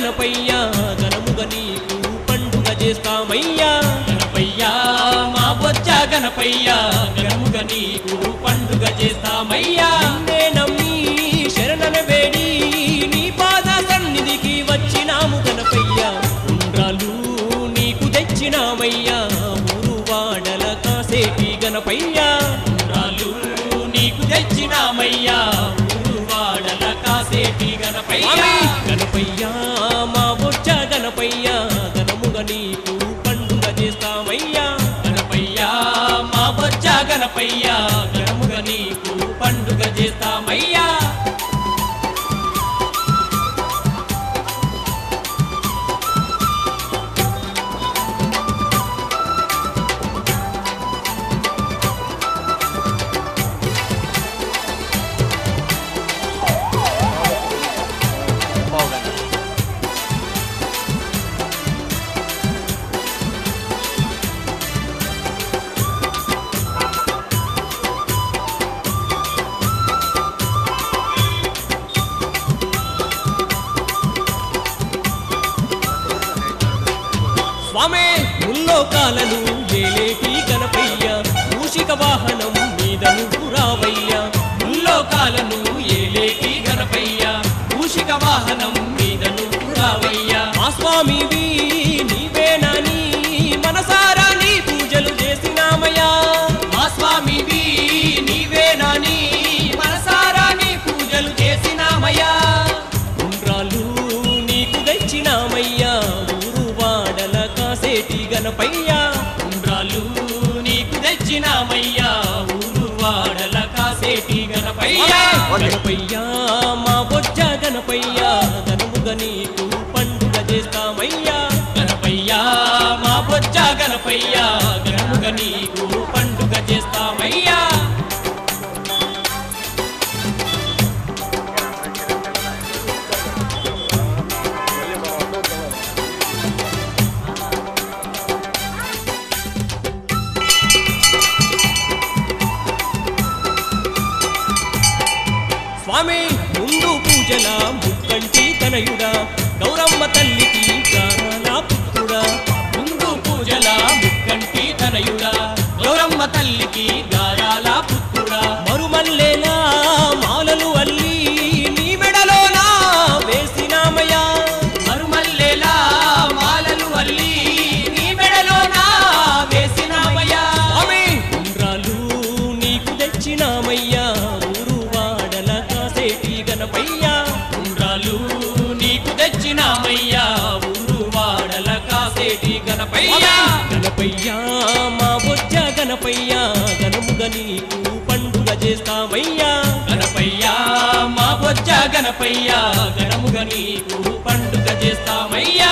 గణపయ్యా ఘనముగా నీకు పండుగ చేస్తామయ్యా గణపయ్యా మా బొజ్జ గణపయ్యా ఘనముగా నీకు పండుగ చేస్తామయ్యా నిన్నే నమ్మి శరణన వేడి నీ పాద సన్నిధికి వచ్చినాము గణపయ్యా ఉండ్రాలు నీకు తెచ్చినామయ్యా ఊరు వాడల కాసేటి గణపయ్యా ఉండ్రాలు నీకు తెచ్చినామయ్యా ఊరు వాడల కాసేటి గణపయ్యా గణపయ్యా మా బొజ్జ గణపయ్యా ఘనముగా నీకు పండుగ చేస్తామయ్యా గణపయ్యా మా బొజ్జ గణపయ్యా ఘనముగా నీకు పండుగ చేస్తామయ్యా స్వామి ముల్లోకాలను ఏలేటి గణపయ్యా మూషిక వాహనం మీద నువ్వు రావయ్యా ముల్లోకాలను ఏలేటి గణపయ్యా మూషిక వాహనం మీద నువ్వు రావయ్యా మా స్వామివి నీవేనని మనసారా నీ పూజలు చేసినామయ్యా మా స్వామివి నీవేనని మనసారా నీ పూజలు చేసినామయ్యా ఉండ్రాలు నీకు తెచ్చినామయ్యా ఊరు వాడల కాసేటి గణపయ్యా ఉండ్రాలు నీకు తెచ్చినామయ్యా ఊరు వాడల కాసేటి గణపయ్యా గణపయ్యా మా బొజ్జ గణపయ్యా ఘనముగా నీకు పండుగ చేస్తామయ్యా గణపయ్యా మా బొజ్జ గణపయ్యా ఘనముగా నీకు పండుగ చేస్తామయ్యా స్వామి ముందు పూజల ముక్కంటి తనయుడా గౌరమ్మ తల్లికి గానాల పుత్రుడా ముందు పూజల ముక్కంటి తనయుడా గౌరమ్మ తల్లికి గారాల పుత్రుడా మరుమల్లేలా మాలలు అల్లి నీ మెడలోనా వేసినామయ్యా మరుమల్లేలా మాలలు అల్లి నీ మెడలోనా వేసినామయ్యా స్వామి ఉండ్రాలు నీకు తెచ్చినామయ్యా ఊరు వాడల కాసేటి గణపయ్యా ఉండ్రాలు నీకు తెచ్చినామయ్యా ఊరు వాడల కాసేటి గణపయ్యా గణపయ్యా మా బొజ్జ గణపయ్యా ఘనముగా నీకు పండుగ చేస్తామయ్యా గణపయ్యా మా బొజ్జ గణపయ్యా ఘనముగా నీకు పండుగ చేస్తామయ్యా